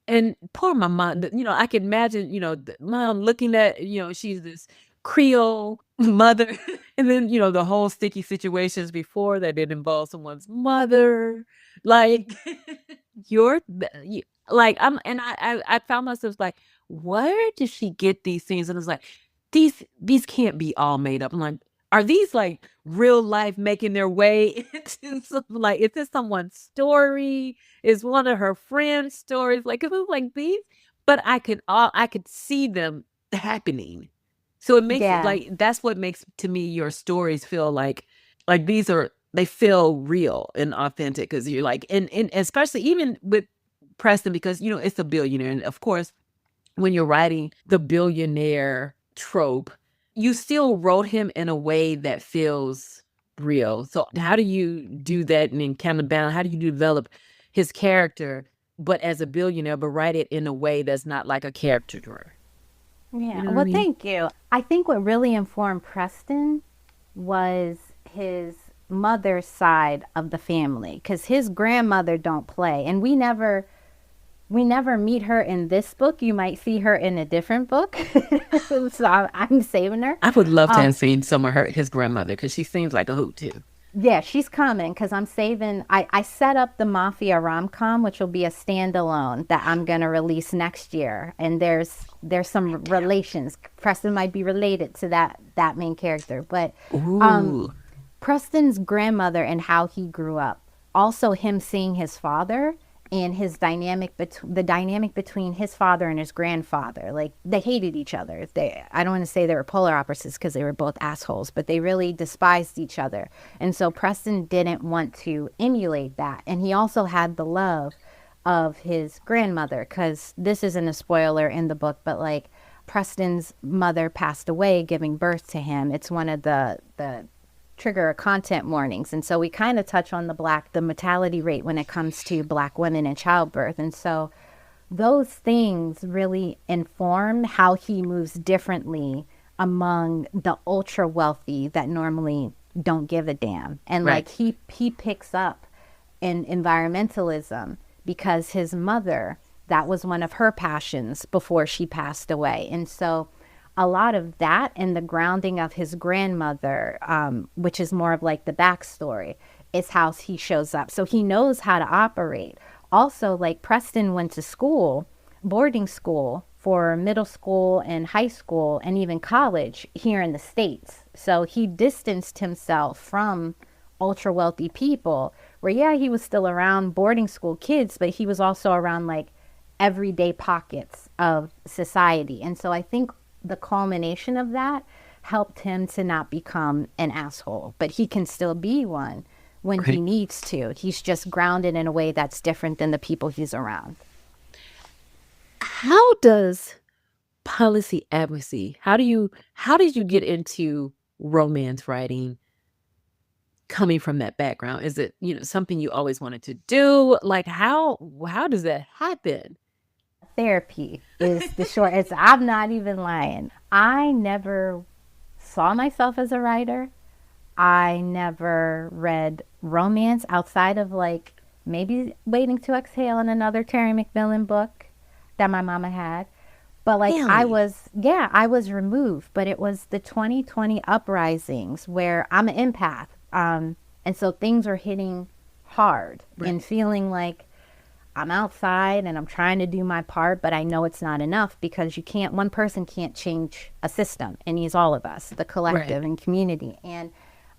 And poor my mom, I could imagine, the mom looking at, she's this Creole mother. And then, the whole sticky situations before that it involves someone's mother. Like, you're, like, I found myself like, where did she get these things? And it's like, these can't be all made up. I'm like, are these like real life making their way into something like, is this someone's story? Is one of her friends' stories like it was like these? But I could see them happening. So it makes Yeah. like, that's what makes to me your stories feel like they feel real and authentic, because you're like, and especially even with Preston, because it's a billionaire, and of course when you're writing the billionaire trope, you still wrote him in a way that feels real. So how do you do that and then kind of balance? How do you develop his character, but as a billionaire, but write it in a way that's not like a caricature? You Yeah. know what I Well, mean? thank you. I think what really informed Preston was his mother's side of the family, because his grandmother don't play, and we never meet her in this book. You might see her in a different book. So I'm saving her. I would love to have seen some of his grandmother, because she seems like a hoot too. Yeah, she's coming because I'm saving. I set up the Mafia rom-com, which will be a standalone that I'm going to release next year. And there's some relations. Preston might be related to that main character. But Ooh, Preston's grandmother and how he grew up. Also him seeing his father and his the dynamic between his father and his grandfather. Like, they hated each other. I don't want to say they were polar opposites because they were both assholes, but they really despised each other. And so Preston didn't want to emulate that. And he also had the love of his grandmother, because this isn't a spoiler in the book, but like, Preston's mother passed away giving birth to him. It's one of the trigger content warnings. And so we kind of touch on the mortality rate when it comes to Black women in childbirth. And so those things really inform how he moves differently among the ultra wealthy that normally don't give a damn. And right. like, he picks up in environmentalism because his mother, that was one of her passions before she passed away. And so a lot of that and the grounding of his grandmother, which is more of like the backstory, is how he shows up. So he knows how to operate. Also, like, Preston went to school, boarding school, for middle school and high school and even college here in the States. So he distanced himself from ultra wealthy people, where, yeah, he was still around boarding school kids, but he was also around like everyday pockets of society. And so I think the culmination of that helped him to not become an asshole, but he can still be one when he needs to. He's just grounded in a way that's different than the people he's around. How does policy advocacy, how did you get into romance writing coming from that background? Is it, something you always wanted to do? Like, how does that happen? Therapy is the short. I'm not even lying. I never saw myself as a writer. I never read romance outside of like maybe Waiting to Exhale and another Terry McMillan book that my mama had. But like, Really? I was removed. But it was the 2020 uprisings where I'm an empath. And so things are hitting hard and feeling like I'm outside and I'm trying to do my part, but I know it's not enough, because one person can't change a system. It needs all of us, the collective and community. And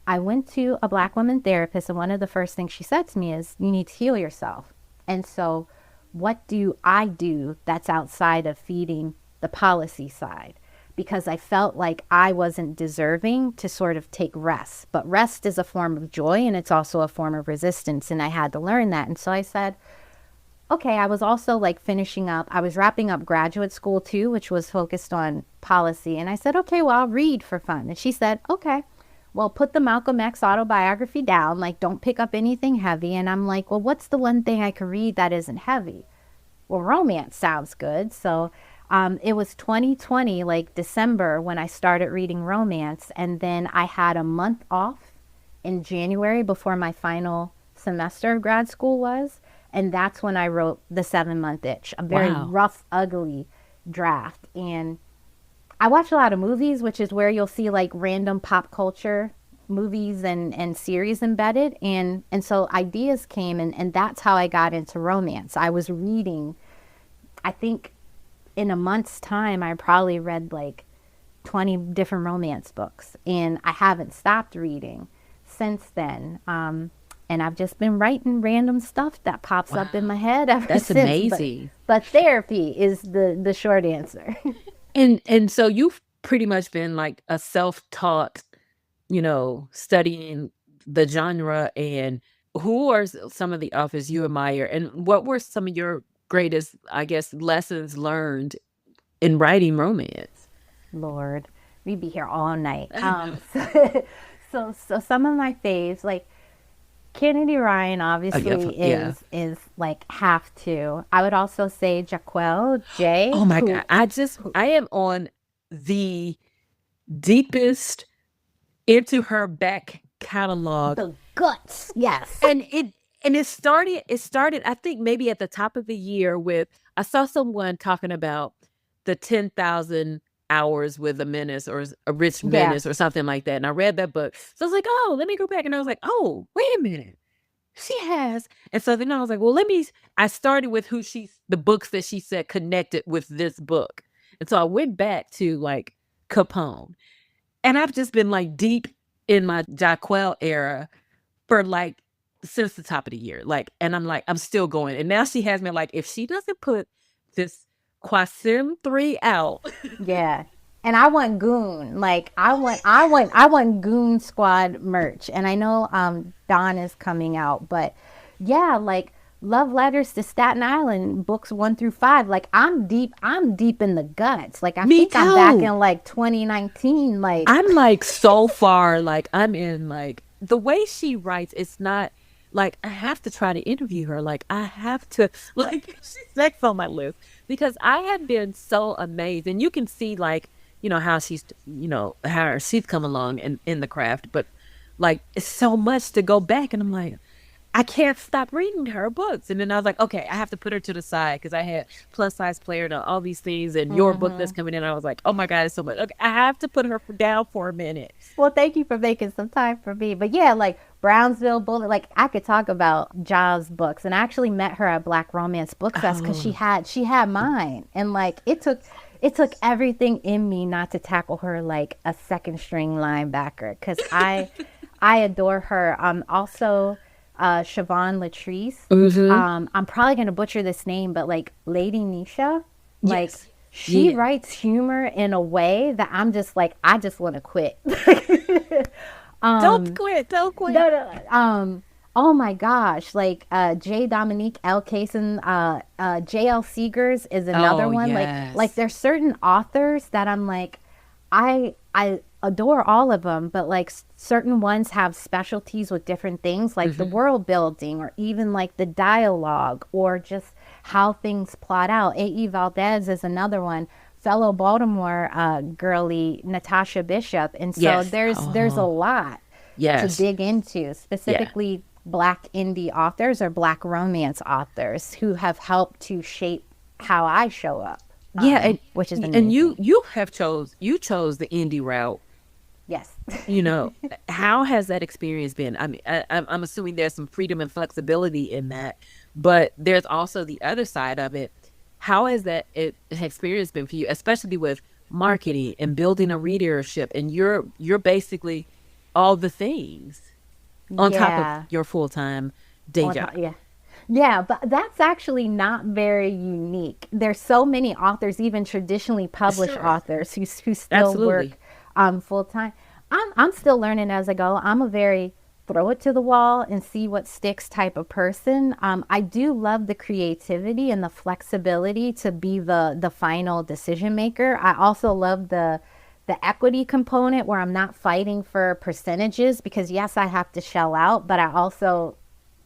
I went to a Black woman therapist, and one of the first things she said to me is, you need to heal yourself. And so what do I do that's outside of feeding the policy side? Because I felt like I wasn't deserving to sort of take rest. But rest is a form of joy, and it's also a form of resistance. And I had to learn that. And so I said, okay, I was also like I was wrapping up graduate school too, which was focused on policy. And I said, okay, well, I'll read for fun. And she said, okay, well, put the Malcolm X autobiography down. Like, don't pick up anything heavy. And I'm like, well, what's the one thing I could read that isn't heavy? Well, romance sounds good. So it was 2020, like December, when I started reading romance. And then I had a month off in January before my final semester of grad school was. And that's when I wrote The 7-Month Itch, a very rough, ugly draft. And I watch a lot of movies, which is where you'll see like random pop culture movies and series embedded. And so ideas came, and that's how I got into romance. I was reading, I think in a month's time, I probably read like 20 different romance books. And I haven't stopped reading since then. And I've just been writing random stuff that pops up in my head ever since. That's amazing. But therapy is the short answer. And so you've pretty much been like a self-taught, studying the genre. And who are some of the authors you admire? And what were some of your greatest, I guess, lessons learned in writing romance? Lord, we'd be here all night. I know. So some of my faves, like Kennedy Ryan, Oh, yeah. obviously Yeah. is like have to. I would also say Jaquel J, Oh my who, God. I am on the deepest into her back catalog. the guts. Yes. And it started, I think maybe at the top of the year with I saw someone talking about the 10,000 hours with a menace or a rich Yeah. menace or something like that. And I read that book. So I was like, oh, let me go back. And I was like, oh, wait a minute. She has. And so then I was like, well, I started with the books that she said connected with this book. And so I went back to like Capone. And I've just been like deep in my Jaquel era for like since the top of the year. Like, and I'm like, I'm still going. And now she has me like, if she doesn't put this Quasim 3 out. Yeah. And I want Goon. Like I want Goon Squad merch. And I know Dawn is coming out, but yeah, like Love Letters to Staten Island books 1 through 5. Like I'm deep in the guts. Like I Me think I'm back too. in like 2019. Like I'm like so far, like I'm in like the way she writes, it's not like I have to try to interview her. Like I have to like she's next on my list because I have been so amazed. And you can see like, how she's come along in the craft, but like it's so much to go back and I'm like, I can't stop reading her books. And then I was like, okay, I have to put her to the side because I had plus size player and all these things and your book that's coming in. I was like, oh my God, it's so much. Okay, I have to put her down for a minute. well, thank you for making some time for me. But yeah, like Brownsville Bullet, like I could talk about Jaws books. And I actually met her at Black Romance Book Fest because Oh, she had mine. And like it took everything in me not to tackle her like a second string linebacker because I adore her. Also Siobhan Latrice. mm-hmm. I'm probably gonna butcher this name, but like Lady Nisha, like Yes. she Yeah. writes humor in a way that I'm just like I just want to quit. Don't quit. Don't quit. No, no. Oh my gosh, like J. Dominique L. Kaysen, J.L. Seegers is another Oh, one. Like yes. there's certain authors that I'm like, I adore all of them, but like certain ones have specialties with different things, like the Mm-hmm. world building, or even like the dialogue, or just how things plot out. A.E. Valdez is another one. Fellow Baltimore girly Natasha Bishop, and so Yes. there's a Oh, lot to yes. dig into, Yeah. specifically Black indie authors or Black romance authors who have helped to shape how I show up, Yeah. which is And you amazing. you chose the indie route. Yes. How has that experience been? I mean, I'm assuming there's some freedom and flexibility in that, but there's also the other side of it. How has experience been for you, especially with marketing and building a readership, and you're basically all the things on top of Yeah. your full time day On job. top, yeah. Yeah, but that's actually not very unique. There's so many authors, even traditionally published Sure, authors, who still work absolutely. full time. I'm still learning as I go. I'm a very throw it to the wall and see what sticks type of person. I do love the creativity and the flexibility to be the final decision maker. I also love the equity component where I'm not fighting for percentages because yes, I have to shell out, but I also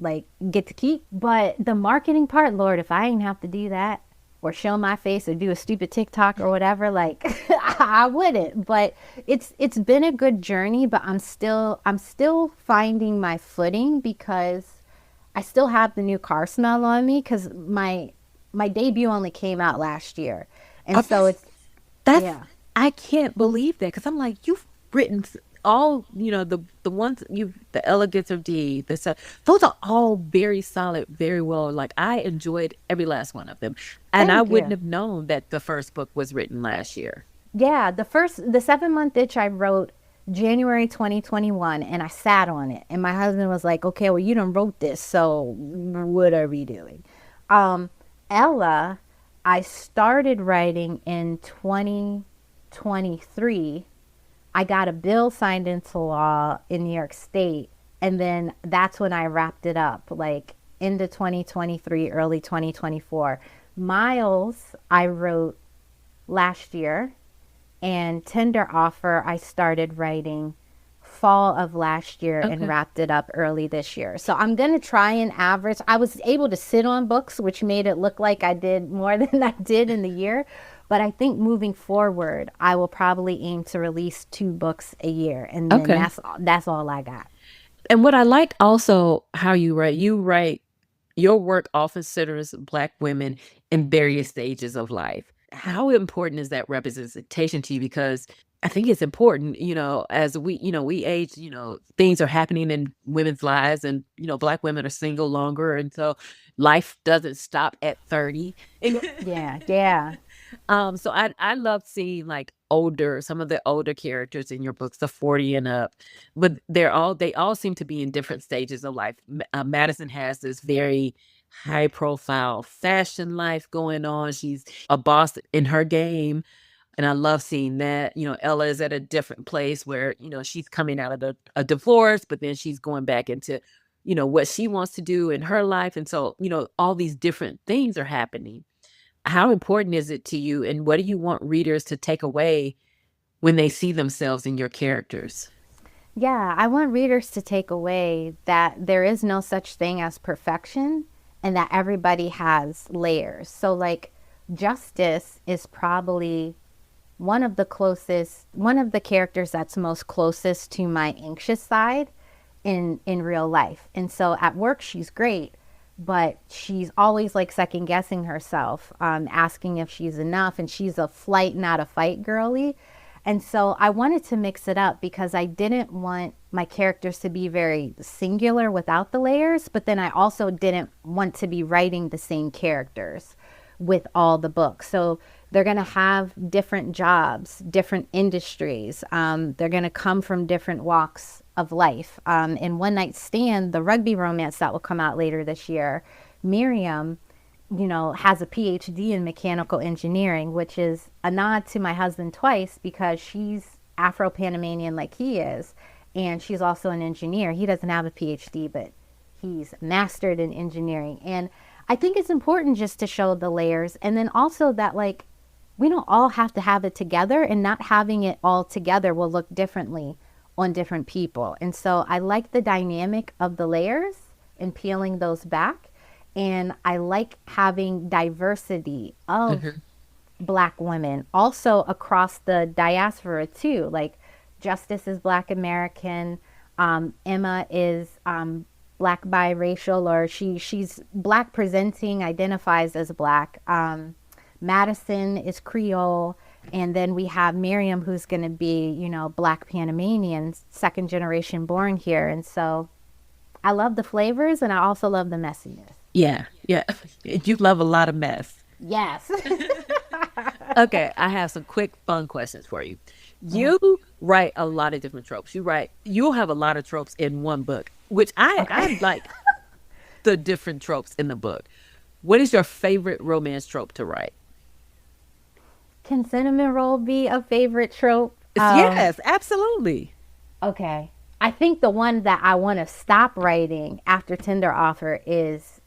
like get to keep. But the marketing part, Lord, if I ain't have to do that or show my face or do a stupid TikTok or whatever, like I wouldn't. But it's been a good journey, but I'm still finding my footing because I still have the new car smell on me because my debut only came out last year. And Uh, so it's That's yeah. I can't believe that because I'm like you've written all the ones the elegance of D the stuff, those are all very solid, very well. Like I enjoyed every last one of them, and I Thank wouldn't you. have known that the first book was written last year. Yeah, the 7 month itch I wrote January 2021 and I sat on it. And my husband was like, okay, well, you done wrote this. So what are we doing? Um, Ella, I started writing in 2023. I got a bill signed into law in New York State, and then that's when I wrapped it up, like into 2023, early 2024. Miles, I wrote last year, and Tender Offer, I started writing fall of last year and wrapped it up early this year. So I'm going to try and average. I was able to sit on books, which made it look like I did more than I did in the year. But I think moving forward, I will probably aim to release 2 books a year. And then that's all I got. And what I like also how you write, your work often centers Black women in various stages of life. How important is that representation to you? Because I think it's important, as we age, things are happening in women's lives, and, Black women are single longer. And so life doesn't stop at 30. Yeah. So I love seeing like some of the older characters in your books, the 40 and up, but they all seem to be in different stages of life. Madison has this very high profile fashion life going on. She's a boss in her game. And I love seeing that. Ella is at a different place where, she's coming out of a divorce, but then she's going back into, what she wants to do in her life. And so, all these different things are happening. How important is it to you, and what do you want readers to take away when they see themselves in your characters? Yeah, I want readers to take away that there is no such thing as perfection, and that everybody has layers. So like Justice is probably one of the characters that's most closest to my anxious side in real life. And so at work, she's great, but she's always like second guessing herself, asking if she's enough. And she's a flight, not a fight girly. And so I wanted to mix it up because I didn't want my characters to be very singular without the layers, but then I also didn't want to be writing the same characters with all the books. So they're going to have different jobs, different industries. They're going to come from different walks of life. In One Night Stand, the rugby romance that will come out later this year, Miriam, has a PhD in mechanical engineering, which is a nod to my husband twice because she's Afro-Panamanian like he is. And she's also an engineer. He doesn't have a PhD, but he's mastered in engineering. And I think it's important just to show the layers. And then also that like, we don't all have to have it together, and not having it all together will look differently on different people. And so I like the dynamic of the layers and peeling those back. And I like having diversity of Black women also across the diaspora too. Like Justice is Black American. Emma is Black biracial, or she's Black presenting, identifies as Black. Madison is Creole. And then we have Miriam, who's going to be, Black Panamanian, second generation born here. And so I love the flavors, and I also love the messiness. Yeah. You love a lot of mess. Yes. Okay, I have some quick fun questions for you. You write a lot of different tropes. You'll have a lot of tropes in one book, which I like the different tropes in the book. What is your favorite romance trope to write? Can cinnamon roll be a favorite trope? Yes, absolutely. Okay. I think the one that I want to stop writing after Tender Offer is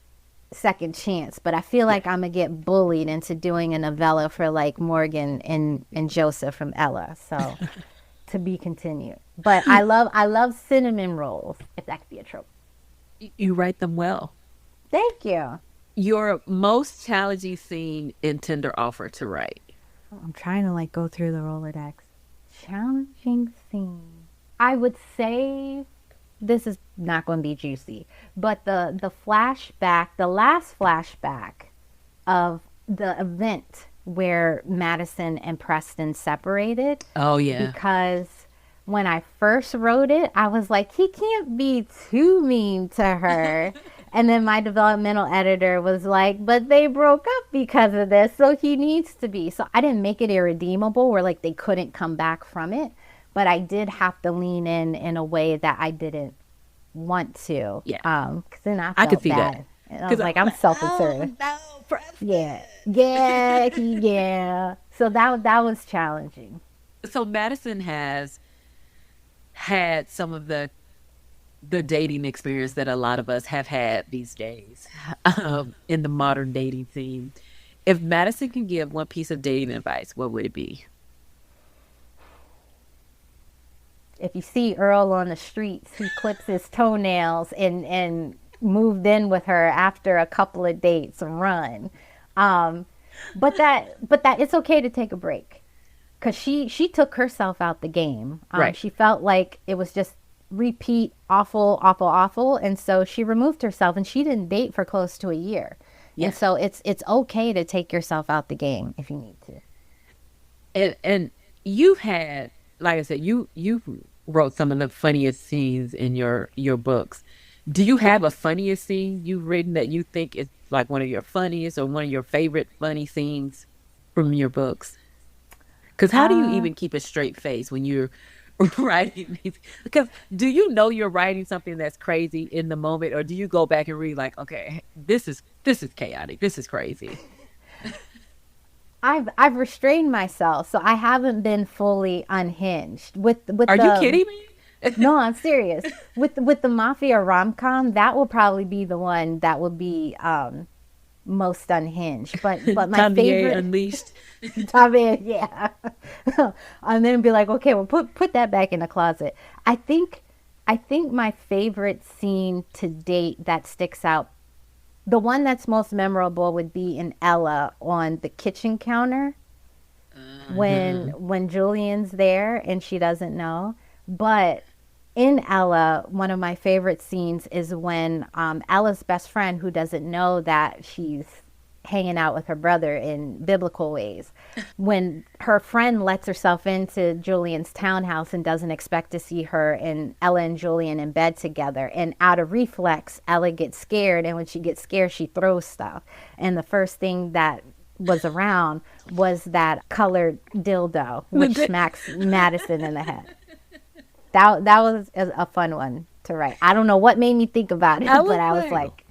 Second Chance, but I feel like I'm going to get bullied into doing a novella for like Morgan and Joseph from Ella. So to be continued. But I love cinnamon rolls, if that could be a trope. You write them well. Thank you. Your most challenging scene in Tender Offer to write? I'm trying to like go through the Rolodex. Challenging scene. I would say this is not going to be juicy, but the flashback, the last flashback of the event where Madison and Preston separated. Oh, yeah. Because when I first wrote it, I was like, he can't be too mean to her. And then my developmental editor was like, but they broke up because of this, so he needs to be. So I didn't make it irredeemable where like they couldn't come back from it. But I did have to lean in a way that I didn't want to. Yeah. Because then I could felt see bad. that. And I was Because like, I'm I'm like, self-inserted. no, Preston. Yeah, yeah, yeah. So that was challenging. So Madison has had some of the dating experience that a lot of us have had these days in the modern dating scene. If Madison can give one piece of dating advice, what would it be? If you see Earl on the streets, he clips his toenails and moved in with her after a couple of dates, run. Um, but that it's okay to take a break because she took herself out the game. Right. She felt like it was just repeat awful, awful, awful, and so she removed herself and she didn't date for close to a year. And Yeah. so it's okay to take yourself out the game if you need to. And you've had, like I said, you wrote some of the funniest scenes in your books. Do you have a funniest scene you've written that you think is like one of your funniest or one of your favorite funny scenes from your books? Because how do you Uh, even keep a straight face when you're writing these? Because do you know you're writing something that's crazy in the moment, or do you go back and read like, okay, this is chaotic, this is crazy? I've restrained myself, so I haven't been fully unhinged with Are you the. kidding me? No, I'm serious. With the mafia rom com, that will probably be the one that will be most unhinged. But my Tanvier favorite, Unleashed. I mean, yeah, and then be like, okay, well, put that back in the closet. I think I think my favorite scene to date that sticks out, the one that's most memorable would be in Ella on the kitchen counter Mhm. when Julian's there and she doesn't know. But in Ella, one of my favorite scenes is when Ella's best friend, who doesn't know that she's hanging out with her brother in biblical ways, when her friend lets herself into Julian's townhouse and doesn't expect to see her and Ella and Julian in bed together. And out of reflex, Ella gets scared. And when she gets scared, she throws stuff. And the first thing that was around was that colored dildo, which smacks Madison in the head. That was a fun one to write. I don't know what made me think about it, I but was I was like,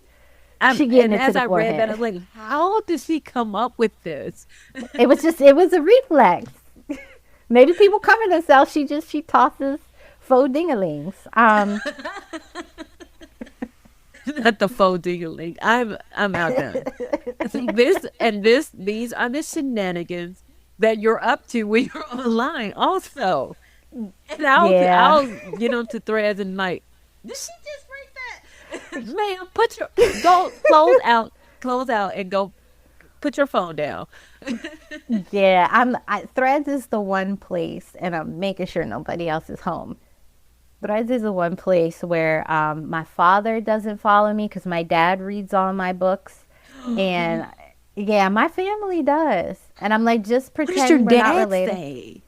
like, she getting and it to as the I read that, I forehead. was like, how did she come up with this? It was a reflex. Maybe people cover themselves. She tosses faux dinglings. Not the faux dealing. I'm outdone. These are the shenanigans that you're up to when you're online. Also, and Yeah. I'll get onto threads and like, did she just write that? Man, put your go close out, and go put your phone down. Yeah, Threads is the one place, and I'm making sure nobody else is home. Threads is the one place where my father doesn't follow me because my dad reads all my books, and yeah, my family does. And I'm like, just What does your pretend we're not dad related. say?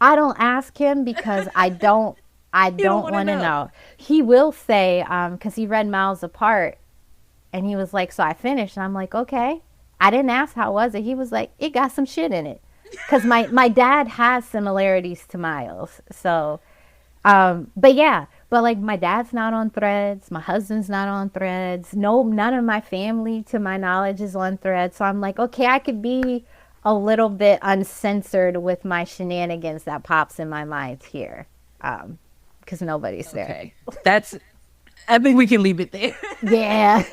I don't ask him because I You don't don't want to want to know. know. He will say, because he read Miles Apart, and he was like, so I finished, and I'm like, okay. I didn't ask how was it. He was like, it got some shit in it, because my dad has similarities to Miles. So, but yeah, but like my dad's not on Threads, my husband's not on Threads. No, none of my family, to my knowledge, is on Threads. So I'm like, okay, I could be a little bit uncensored with my shenanigans that pops in my mind here, because nobody's there. Okay, that's. I think we can leave it there. Yeah.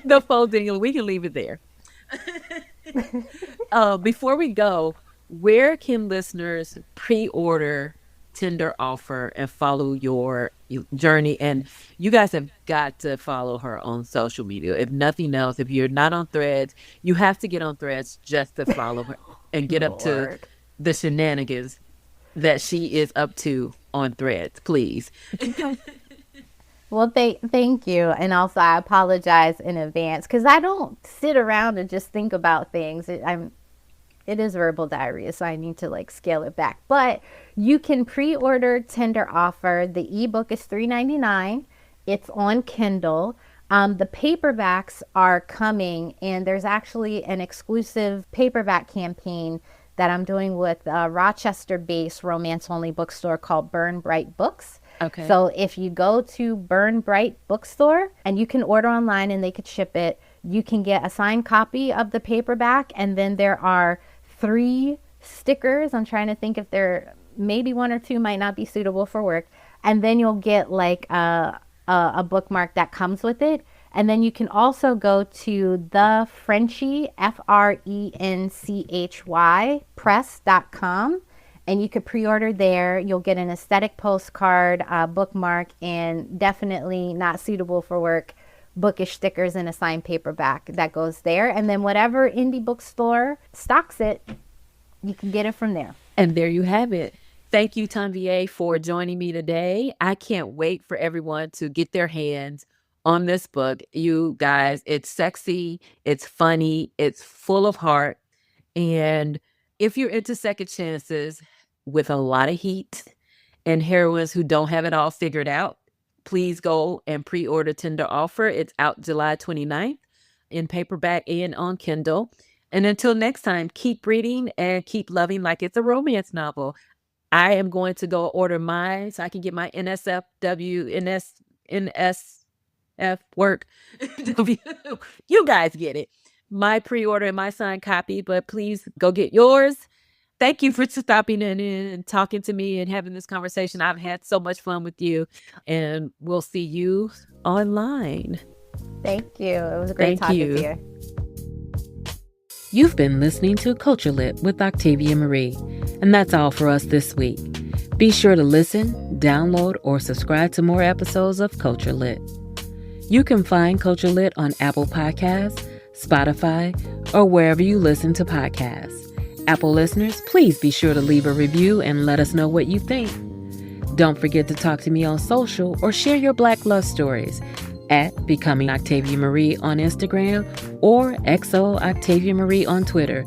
The folding, we can leave it there. Before we go, where can listeners pre-order Tinder Offer and follow your journey? And you guys have got to follow her on social media. If nothing else, if you're not on Threads, you have to get on Threads just to follow her and get up to Lord. the shenanigans that she is up to on Threads, please. Well, thank you. And also, I apologize in advance because I don't sit around and just think about things. It is verbal diarrhea, so I need to like scale it back. But you can pre-order Tender Offer. The ebook is $3.99. It's on Kindle. The paperbacks are coming, and there's actually an exclusive paperback campaign that I'm doing with a Rochester-based romance-only bookstore called Burn Bright Books. Okay. So if you go to Burn Bright Bookstore, and you can order online and they could ship it, you can get a signed copy of the paperback, and then there are 3 stickers. I'm trying to think if there, maybe 1 or 2 might not be suitable for work. And then you'll get like a bookmark that comes with it. And then you can also go to the Frenchy, FRENCHY, press.com. And you could pre-order there. You'll get an aesthetic postcard, bookmark, and definitely not suitable for work bookish stickers and a signed paperback that goes there. And then whatever indie bookstore stocks it, you can get it from there. And there you have it. Thank you, Tanvier, for joining me today. I can't wait for everyone to get their hands on this book. You guys, it's sexy, it's funny, it's full of heart. And if you're into second chances with a lot of heat and heroines who don't have it all figured out, please go and pre-order Tender Offer. It's out July 29th in paperback and on Kindle. And until next time, keep reading and keep loving like it's a romance novel. I am going to go order mine so I can get my NSF work. You guys get it. My pre-order and my signed copy, but please go get yours. Thank you for stopping in and talking to me and having this conversation. I've had so much fun with you, and we'll see you online. Thank you. It was great talking to you. You've been listening to Culture Lit with Octavia Marie, and that's all for us this week. Be sure to listen, download, or subscribe to more episodes of Culture Lit. You can find Culture Lit on Apple Podcasts, Spotify, or wherever you listen to podcasts. Apple listeners, please be sure to leave a review and let us know what you think. Don't forget to talk to me on social or share your Black love stories at Becoming Octavia Marie on Instagram or XO Octavia Marie on Twitter.